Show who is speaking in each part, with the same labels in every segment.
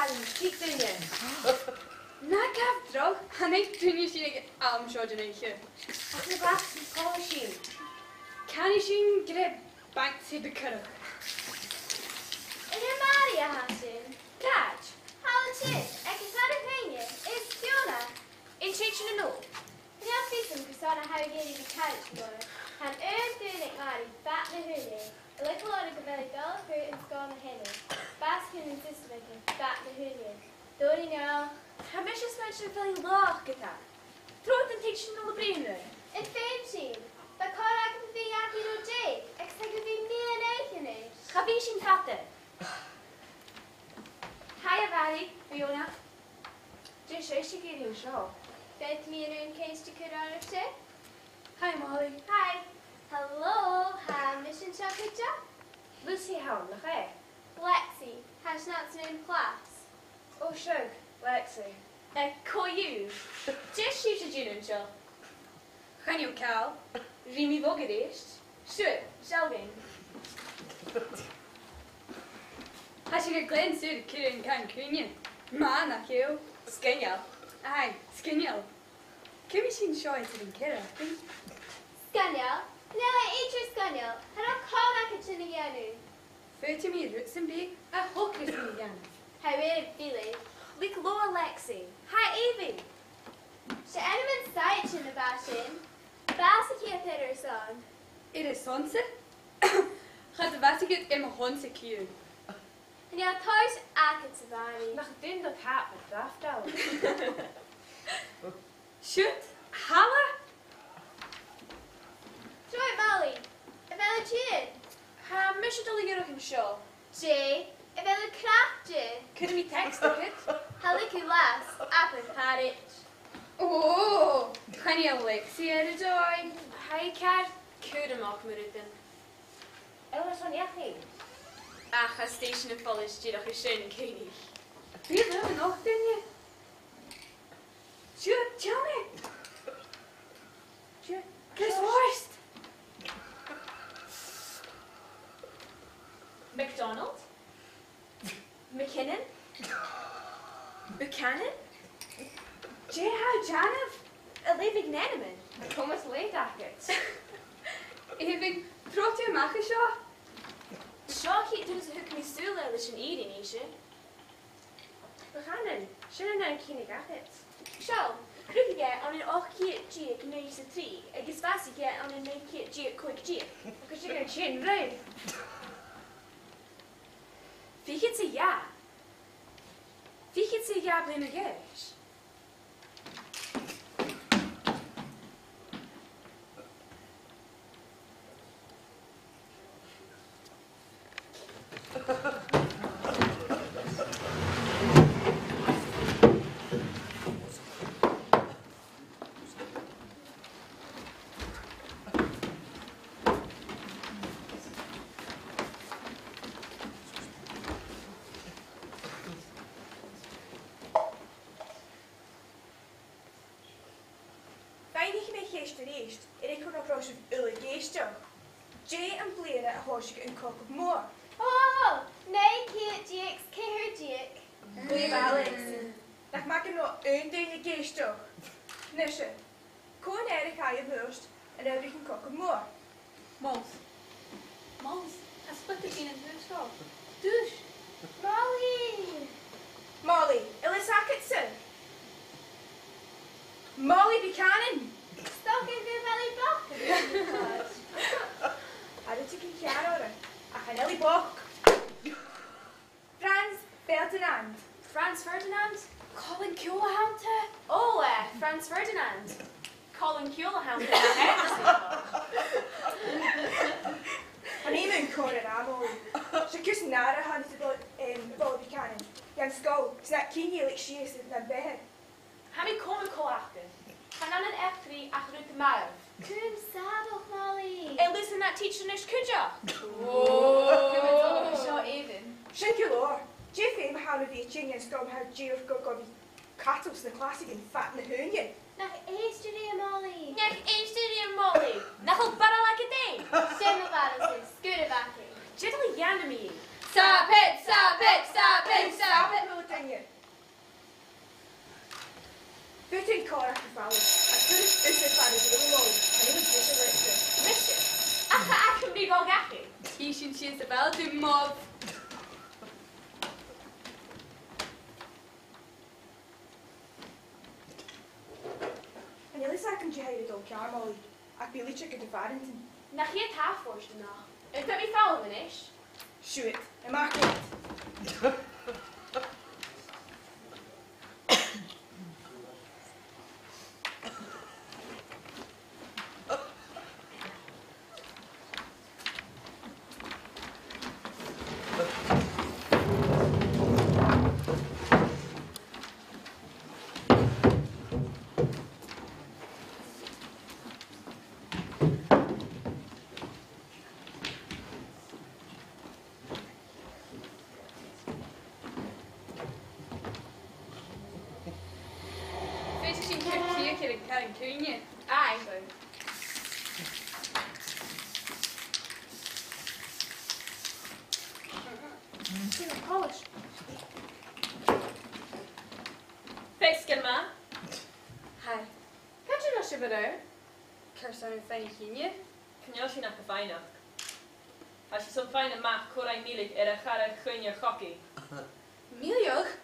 Speaker 1: Helen, keep doing it.
Speaker 2: Na gaf drog, han ik dwi'n ysyn ag am siod yn eich.
Speaker 1: Ac yn y bach sy'n sgol sheinn.
Speaker 2: Can i sy'n gyda bank sy'n bycyrwch?
Speaker 3: Yn y mari a hasyn.
Speaker 1: Dad,
Speaker 3: Helen sy'n, ag yn tan y peini, is stèidhte.
Speaker 1: in teaching yn ôl.
Speaker 3: Yn ymwneud fysyn gwson a hawyd gedi di Chaidh Chogadh. Han dwi'n ag mari, bat na hwnnw. Y lycal o'r gyfel i gael ffyr yn sgol na Helen. Bas hyn yn system ag yn bat na hwnnw. Dod i nawr.
Speaker 1: Ha mis is mynd sy'n fel i loch gyda. Troedd yn teaching yn ôl y brin nhw.
Speaker 3: Yn ffeim sy'n, ba cor ag yn fi ag i roed dig, ac sag y fi mil yn eich yn eich.
Speaker 1: Cha fi sy'n tate. Hi, Afari, Fiona. Dwi'n eisiau gyd i'w sio.
Speaker 3: Beth mi yn un ceis di cyrraedd o'r ti?
Speaker 2: Hi Molly.
Speaker 3: Hi. Hello, ha mission siop hydja?
Speaker 1: Lucy hawn, nach e?
Speaker 3: Lexi, has not yn class.
Speaker 1: O, siog, Lexi. Co yw. Just yw sy'n dyn yn sio.
Speaker 2: Chan i'w cael.
Speaker 1: Rimi fog yr eist. Siwr, Shelvin.
Speaker 2: Ha sy'n gael glen sy'n cyrra'n can cwnion. Ma na cyw.
Speaker 1: Sgenial.
Speaker 2: Ai, sgyniol. Cym i sy'n sioe sy'n yn cyrra?
Speaker 3: Sganiel? Nela eich sganiel, han o'n col ac yn sy'n ei enw.
Speaker 2: Fyrti mi rwt sy'n big a hwc ys yn gan.
Speaker 3: Hai wir fili.
Speaker 1: Lick low, Lexi. Hi, Evie.
Speaker 3: Se enw yn saich yn y basyn. Bas y cia pyr son.
Speaker 2: Ir y son sy? Chad y fat i gyd im hon sy cyw.
Speaker 3: Yn iawn toes ac yn safari.
Speaker 1: Nach dyn do cap met draftal.
Speaker 2: Shoot, hala?
Speaker 3: Troi Molly. Y fel y Chiad.
Speaker 1: Ha, mis ydw i gyrwch yn sio.
Speaker 3: Jay. Y fel y chlàchdadh.
Speaker 1: Could mi text a kid?
Speaker 3: Halik y las. Apyn parit.
Speaker 2: O, chan i Alexi ar y doi.
Speaker 1: Hi, Car. Cwyd am och myrydyn. Elas o'n iachi. Ach, a station yn ffolish gyrwch i sheinn ceinig.
Speaker 2: Bydd yn och dyn ni. Shoot, Johnny. Shoot, Chris Worst.
Speaker 1: McDonald? McKinnon? Buchanan?
Speaker 2: J. How Janov.
Speaker 1: Olivig Neneman? Thomas Leigh-Dackett?
Speaker 2: Evig, trot i'r mach y sio?
Speaker 1: Sio chi dyn sy'n hwc mi stŵl eil ys yn irin eisiau. Buchanan? Sian yn na'n cyn i gaffet. Siol, crwg i ge ond yn och ciat giag yn neis y tri, ag ysfas i ge ond yn neud ciat giag cwig giag. Ac ys yw'n chyn rhaid. Fi chyd sy'n ia. Fi chyd sy'n ia blyn y gyrsh. Jay and Blair at a horse in Cock of Moor.
Speaker 3: Oh, nee, Kiat Jakes, Keir Jake.
Speaker 4: Blair Alex. Dat maak je nog één ding in geest toch? Nisje. Koen Erik ga je worst en dan heb ik een Cock of Moor.
Speaker 2: Mols. Mols, hij split het in een huishoud. Dus.
Speaker 3: Molly.
Speaker 4: Molly, Ellis Atkinson. Molly Buchanan.
Speaker 3: Stok in de Valley Block.
Speaker 4: Had ik een jaar horen. Ach, en Ellie Bok. Frans Ferdinand.
Speaker 1: Frans Ferdinand? Colin Culahounte? Oh, Frans Ferdinand. Colin Culahounte.
Speaker 4: En even Courtland Amol. Ze kussen nare hand Molly Buchanan. Jan Sgoil, snack kingy like she is in that bed.
Speaker 1: Hami komen koachten. Gaan aan een F3 achter de muif.
Speaker 3: Kun sabel, Molly.
Speaker 1: En listen that teacher is kuja.
Speaker 2: Whoa. Zo even.
Speaker 4: Shinkulor. Jeff aim how of eating and scum how Jeff go go cattles the classic and fat in the hoonion.
Speaker 3: Nach Eastery, Molly.
Speaker 1: Nach Eastery en Molly. Nach al barra like a day.
Speaker 3: Stemma battles is. Good backing.
Speaker 1: Jiddly yanami.
Speaker 2: Stop it! Stop it! Stop it!
Speaker 4: Stop it, Militania. Bútin Clarke a fáil. A chuir is a fáil a móil, a ní bhí a leite.
Speaker 1: Mission. Ach yn byd o gachu.
Speaker 2: Tísin si is a bell dú mob.
Speaker 4: An ilis ac yn Chaidh o Hljómalind, ac bu Iuchar gyda Farrington.
Speaker 1: Na chi het half forst yna. Ydw mi fawl yn ish?
Speaker 4: Siúd, a Margaret.
Speaker 1: Ai. Sy'n yn polish. Fes gen ma?
Speaker 2: Hai.
Speaker 1: Gadw nhw sy'n fyrw?
Speaker 2: Cyrson yn ffein chinie.
Speaker 5: Cynnyl sy'n ac y ffainach. A si sy'n ffain y mach cwrau milig a chara chwynio chogi.
Speaker 2: Miliwch?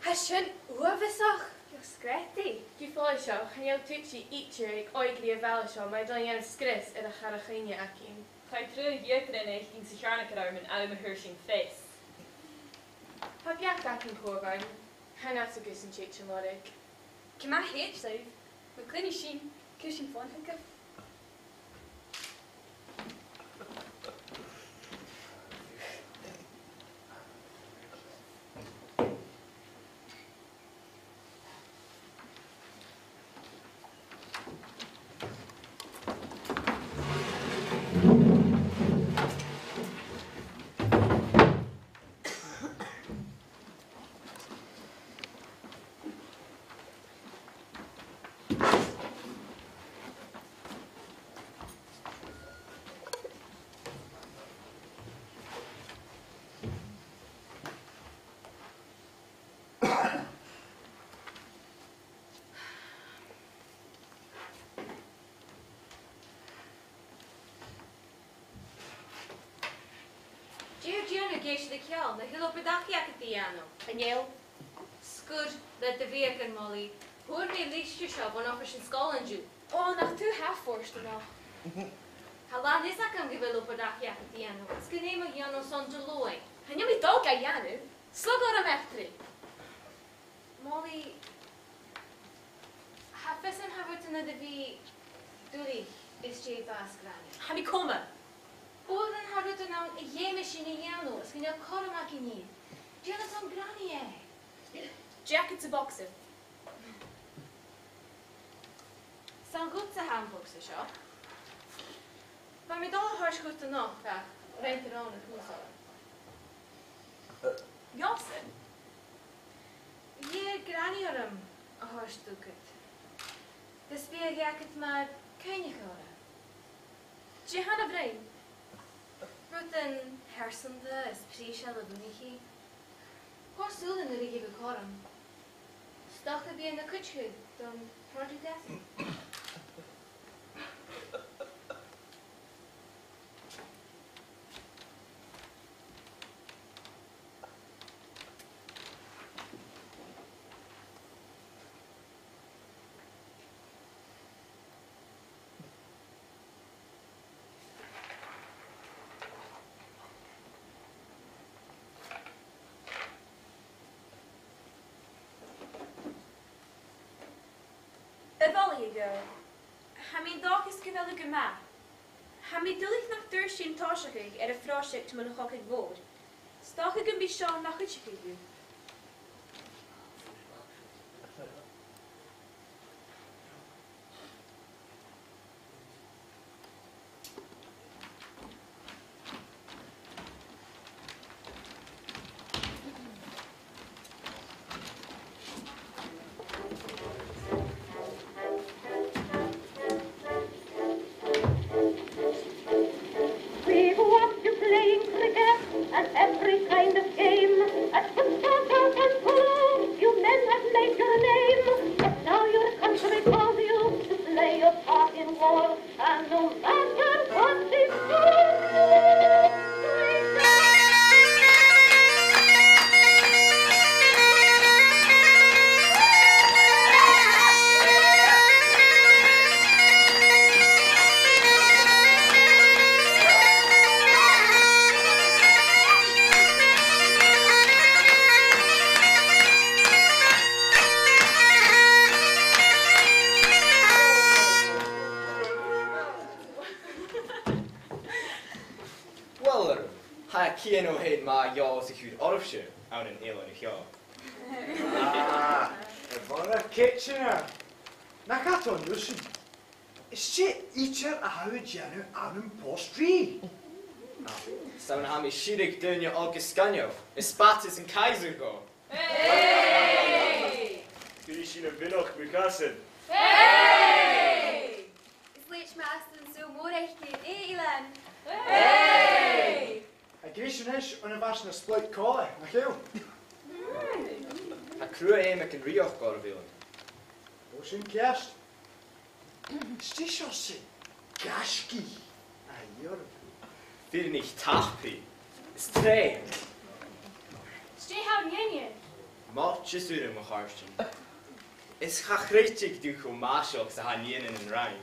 Speaker 2: Hasyn wafysach.
Speaker 1: Sgreti. Dwi ffoli sio, chanel twitsi Iuchar ag oigli a fel sio, mae dylen iawn sgris ar y charachainia ac un.
Speaker 5: Chai trwy iechyd yn eich i'n sycharnach ar armyn alw my hyrsy'n ffes.
Speaker 1: Pa biach ac yn cwrfain, hana sy'n gys yn cheich yn lorig.
Speaker 2: Cyma hech sef. Mae clyni sy'n cysyn ffôn hygaf. Diwrnod geisio dy Ciol, na Hljómalind ac y diano.
Speaker 1: Aniel?
Speaker 2: Sgur le dy fi ac yn moli. Hwyr ni leisio sio fo'n offer sy'n Ssgoil Shamhraidh Dhràma.
Speaker 1: O, nach tu half forst yno.
Speaker 2: Halan ac am Hljómalind ac y diano. Sgyn ei mag iano son dylwy.
Speaker 1: Hynny mi dol gai ianu. Slog o'r amechtri.
Speaker 2: Moli... Hafes yn hafod yna dy fi dwri ysdi fas grani.
Speaker 5: Ha mi coma.
Speaker 2: Oedd yn hafod yna y iem ysyn ei iano. Sgyn ei corom ac i ni. Diana son grani e.
Speaker 1: Jacket to boxer.
Speaker 2: Sa'n gwt sa handbox y sio. Fa mi dol o hors gwt yno, fa. Rent yr o'n y cwsol.
Speaker 1: Josen?
Speaker 2: Ie, grani o'r o hors dwgyd. Dysbiag iacet mae'r cynnig o'r.
Speaker 1: Jehan o brain.
Speaker 2: Rwyt yn herson dy ysbrisial y dwni chi. Hors sŵl yn yr i gif y coram. Stoch y bi yn y cwtchyd, don Pòrt Righ.
Speaker 1: Efallai go. Ha mi dog is gyfel y gyma. Ha mi dylich nach dyrsyn tosachig ar y ffrosiect mewn chogig fod. Stoch y gymbi Sean nach ychig yw.
Speaker 6: We go up to playing cricket and Sgoil ha cían ó héad má gheall sa chúd ormse an an éile na cheá.
Speaker 7: Bhar a kitchener. Na gato nusin. Is sé Iuchar a hawyd janu an an Portree.
Speaker 6: Sa'n ha mi sirig dynio agus sganio. Is spatis yn Kaiser go.
Speaker 5: Hey!
Speaker 8: Gyrru sy'n y fynoch bwycasin.
Speaker 5: Hey!
Speaker 2: Is leich maastan so mór eichgyd, Ilan.
Speaker 5: Hey!
Speaker 7: A grisyn is yn y fas na sploit cola, na chyw.
Speaker 6: Ha crua éimeach an rioch gar bhílan.
Speaker 7: O sy'n ciast. Stisio sy'n gasgi a Hiùraibh.
Speaker 6: Fyr nicht tachpi. Is trein.
Speaker 3: Stay how nyenye.
Speaker 6: Malt chisúr mo charstin. Is chachreitig dú go máiseach sa ha nían in an rain.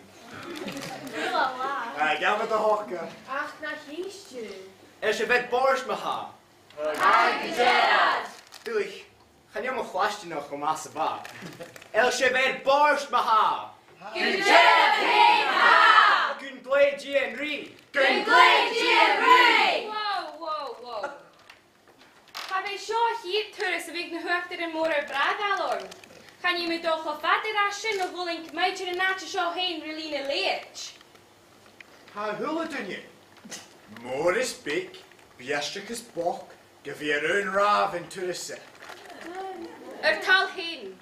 Speaker 7: Gaf it a hocka.
Speaker 5: Ach, na hístu.
Speaker 6: Se bheith bors ma ha.
Speaker 5: Chaidh!
Speaker 6: Dúich, chan mo chlastin go más a ba. Se bheith bors ma ha.
Speaker 5: Ghràidh ha!
Speaker 6: Gún blade G and Rí.
Speaker 5: Ghràidh!
Speaker 1: Whoa. Have I sure hier tourists a big na huachtar and more bragalorn? Can you me doch of fatter ashen of willing meidje en naatje show heen relina leech?
Speaker 7: Ha hula dyn je. Môr is big, biastrach is boch, gyfer yn raf yn tyrisa.
Speaker 1: Tal heen.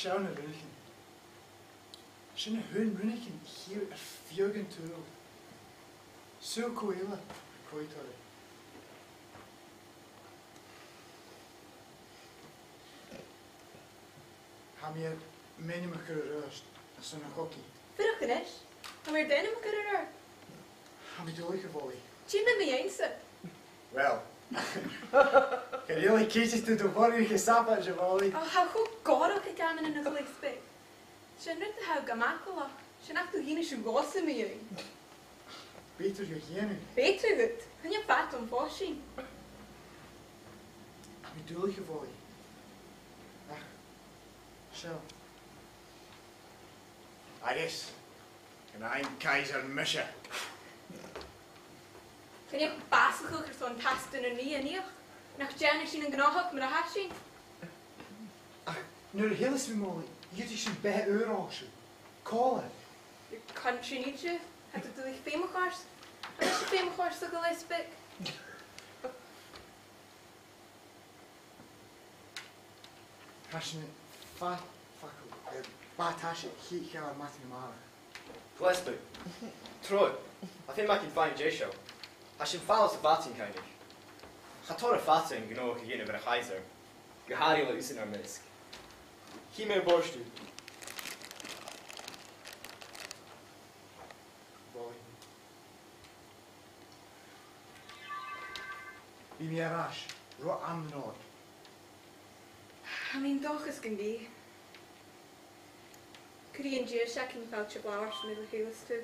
Speaker 7: Sian y rynnychin. Sian y hwn rynnychin hier a fiogan tŵl. So coela, coetori. Ha mi menim ac yr röst, a son a choki.
Speaker 4: Fyrwch yn eich? A mae'r den am gyda'r ar.
Speaker 7: Ha mi dylich y foli.
Speaker 4: Ti'n mynd mi ein sy'n?
Speaker 7: Wel, Can you only cases to the body of Sapa, Javali?
Speaker 4: Oh, how goed gorog ik aan in een gelijkspel. Ze net te hou gamakela. Ze nacht toch geen schugossen meer.
Speaker 7: Beter je geen.
Speaker 4: Beter goed. Kan je paard om voorzien?
Speaker 7: Wie doe je voor je? Ach, zo. Àros. En een keizer misje.
Speaker 4: Kan je basig zo'n tasten en nie en nie? Nach Jan is in een gnohok met een hasje.
Speaker 7: Ach, nu de hele smol. Jullie zijn bij euro's. Callen.
Speaker 4: Je kan je niet je. Het doe ik femigars. En als je femigars zo gelijkspel.
Speaker 7: Hasje fat fakkel. Bad hasje hier gaan met je malen.
Speaker 6: Gillespie. Troy. I think I can find J-Show. I should follow the batting kind of. I thought of fatting, you know, again, over a heiser. Gehari will use in our misk. He may borst you.
Speaker 7: Boy. Wie meer rash. Ro am noord.
Speaker 4: I mean, doch is can be. Could he endure checking about your flowers from the hills too?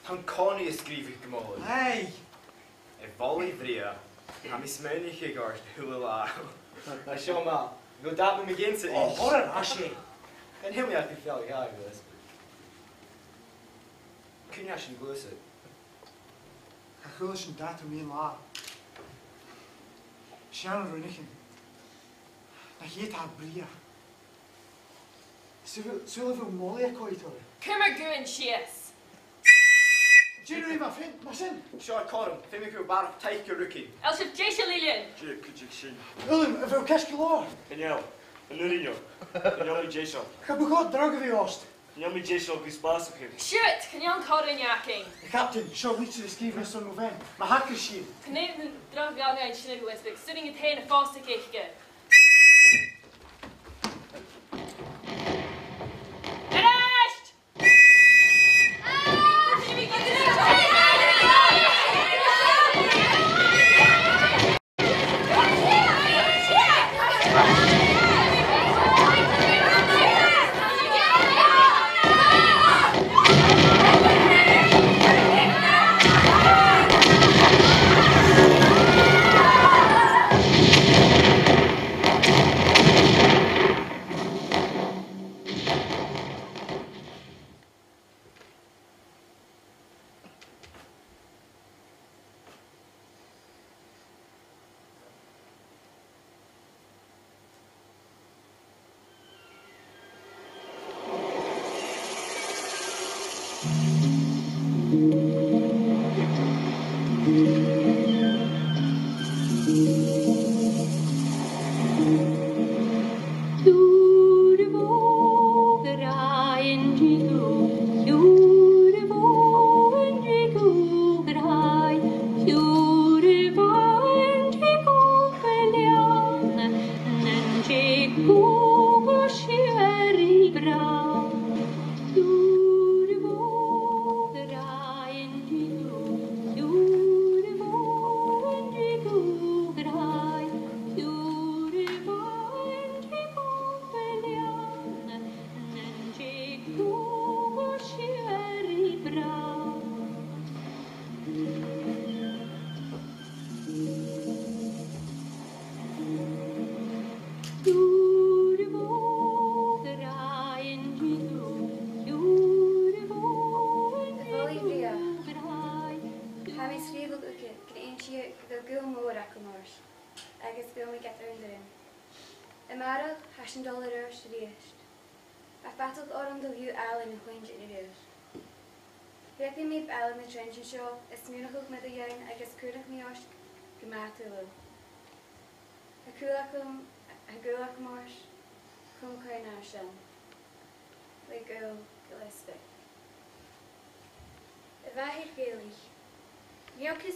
Speaker 6: Han Connie ysgrifig gymol.
Speaker 7: Hey!
Speaker 6: Volley vria. Ham is menig gegart hula. Na show ma. Go dat me begin te.
Speaker 7: Oh, horror, Ashley.
Speaker 6: En heel meer gefel ja geweest. Kun je alsjeblieft glussen?
Speaker 7: Ga gullis en dat om je la. Shannon Runichen. Na geet haar bria. Zullen we molly kooit hoor?
Speaker 5: Kom maar goed en chies.
Speaker 7: Jerry, my friend.
Speaker 6: Sure, Corum. Fim ik uw bar take your rookie.
Speaker 5: Els heb Jesje Lilian.
Speaker 8: Jake, kutjik sheinn.
Speaker 7: Willem, veel keskelaar.
Speaker 8: En jou, een nurinjo. En jou met Jason.
Speaker 7: Ik heb begot dragen we oost.
Speaker 8: En jou met Jason gus baas op hem.
Speaker 5: Shit, kan je een koren jaking?
Speaker 7: De captain, zo liet ze de schieven van november. Maar hakker zien.
Speaker 5: Kan je een drag gaan naar Chiad Chogadh, sitting het heen vast te kijken.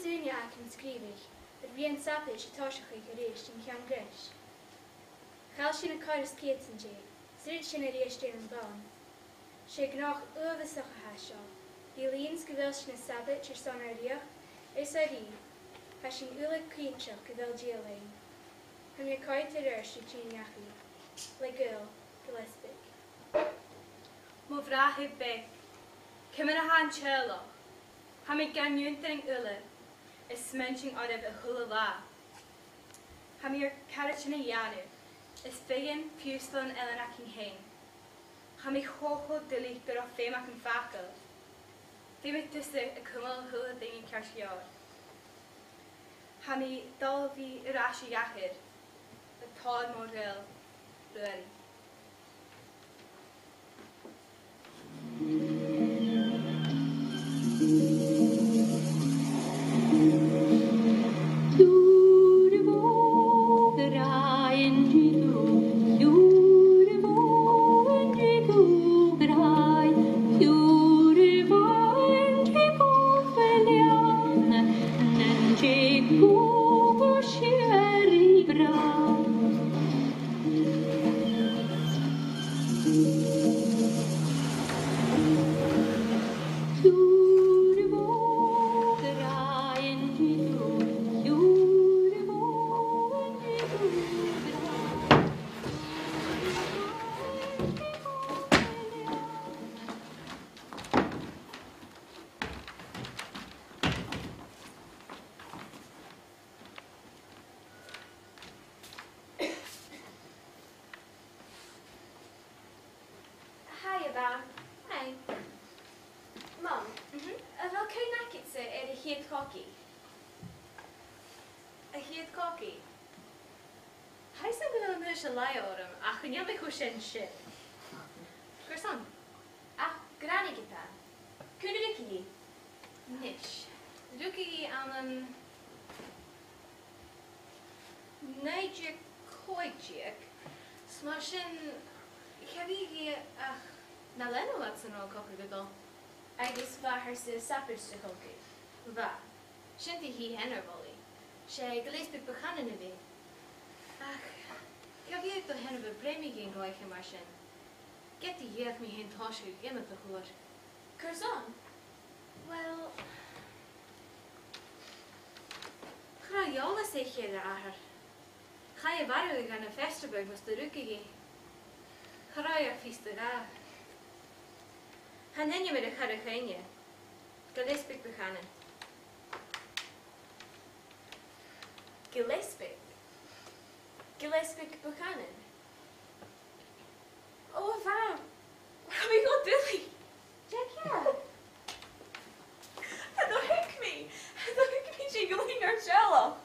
Speaker 3: Daibhidh Walker an scríbh, bhí an sapid táiseach a rééis in chean gris. Chail sin na cáras céan dé, suirt sin a rééis dé an bán. sé gnách uamhasach a seo, Bhí líons go bhfuil sin na sabit ar san ar rioch, is a rí, ha sin ula críteach go bhfuil díalainn. Chun mé caiit ar ar sin tríneachaí, le gil go lesbic.
Speaker 1: Mo bhraithigh beic, cimar a hán tealach, ha mé ganúntaring ula, is smenting oribh a thula lá. Ha mé ar caratina dheanú, is figan pìosan Ellen ac yn hyn. Ha mé chocho dilí gur a féim ac yn facail. Fi mé dysig y cymol hula dding yn carsiawr. Ha mé dal fi yr asio iachyd, y tod mor gael, rwyri. Bá.
Speaker 2: Hey.
Speaker 1: Mam, a bhfuil céinacitsa ar a Chiad Chogadh. A Chiad Chogadh.
Speaker 2: Thais an go bhfuil se leorm ach go neamh chu sin. Gur san?
Speaker 1: Ach, grannig go tá. Cúna rucaí.
Speaker 2: Nis. Rucaí an 19 Smar sin ceabhíí ach na lenúhat san ó cocha go dul.
Speaker 1: Agus bháthair sa sapirste Chogadh.
Speaker 2: Bha, sinnta hí henar bolaí. Sé go léisbeag buchanan na bhí. Ach, ceabhíag do henar bh bréimí gén gáiche mar sin. Getí dhéamh mí hen táisiú imime a chuair.
Speaker 1: Curzán?
Speaker 2: Well, chráheolalas é chéad ahar. Chaidh bharú gan na Festerburg was do rucaí. Chráidh físta rá. Han henne med a chara chéine. Go léisbeag buchanan.
Speaker 1: Gillespie. Gillespie Buchanan. Oh, wow. Have we got Billy?
Speaker 2: Jack,
Speaker 1: And the hook me. She going our jello.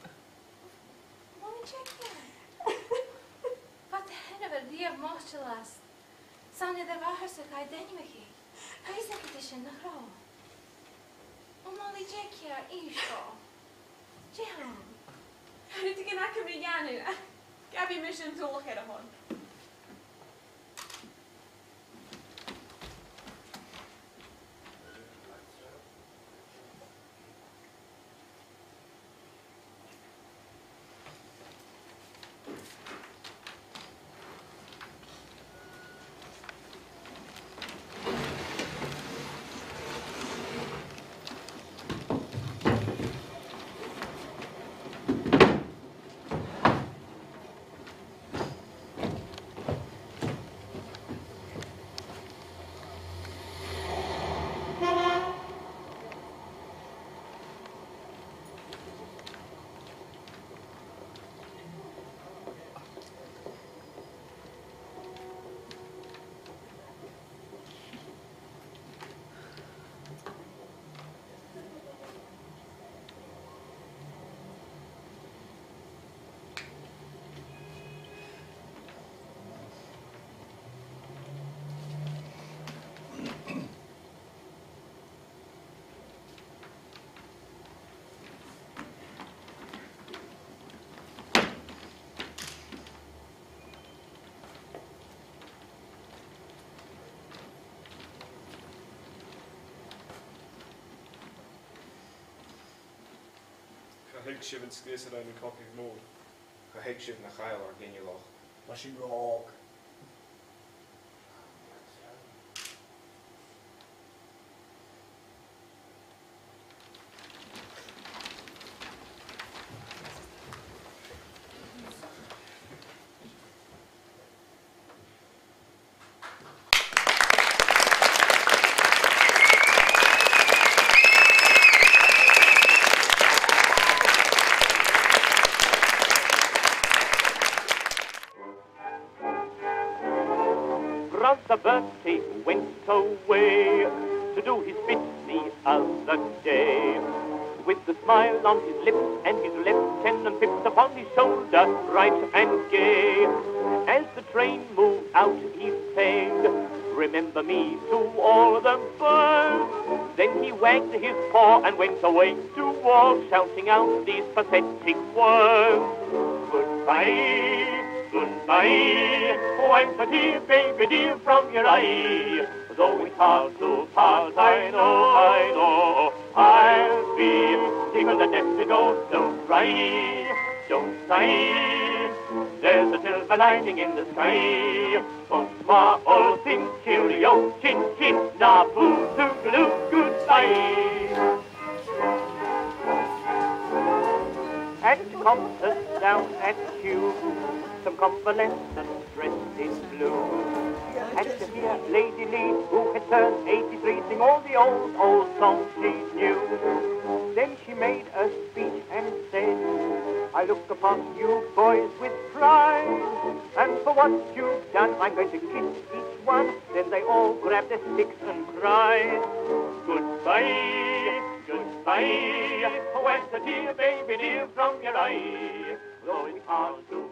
Speaker 2: Mommy, check Wat de henne wel die mostelas. Sanje de wahar se kai denimeki. Hij zegt het is een grouw. Mommy, check hier, Iuchar. Jeham.
Speaker 1: How did you get that Janu? Gabby mission to look at him.
Speaker 8: Hiig sibh an scléasa an copaigh mór.
Speaker 6: Go héic sibh na chail ar gine loch.
Speaker 7: Mar sin rák.
Speaker 9: The Bertie went away to do his bit the other day. With a smile on his lips and his left hand and pips upon his shoulder, bright and gay. As the train moved out, he said, "Remember me to all the birds." Then he wagged his paw and went away to war, shouting out these pathetic words. Goodbye. Goodbye, oh I'm so dear, baby dear, from your eye. Though it's hard to part, I know, I'll be single the death to go. Don't cry, don't sigh, there's a silver lining in the sky. Bonsoir, all things, cheerio, chin chin, na boo, toodaloo, goodbye. And compass down at Kew, some convalescent dressed in blue. And to hear Lady Lee, who had turned 83, sing all the old songs she knew. Then she made a speech and said, "I look upon you boys with pride, and for what you've done, I'm going to kiss each one." Then then they all grab their sticks and cry, goodbye, goodbye, where's the tear, baby dear, from your eye? Though it's hard to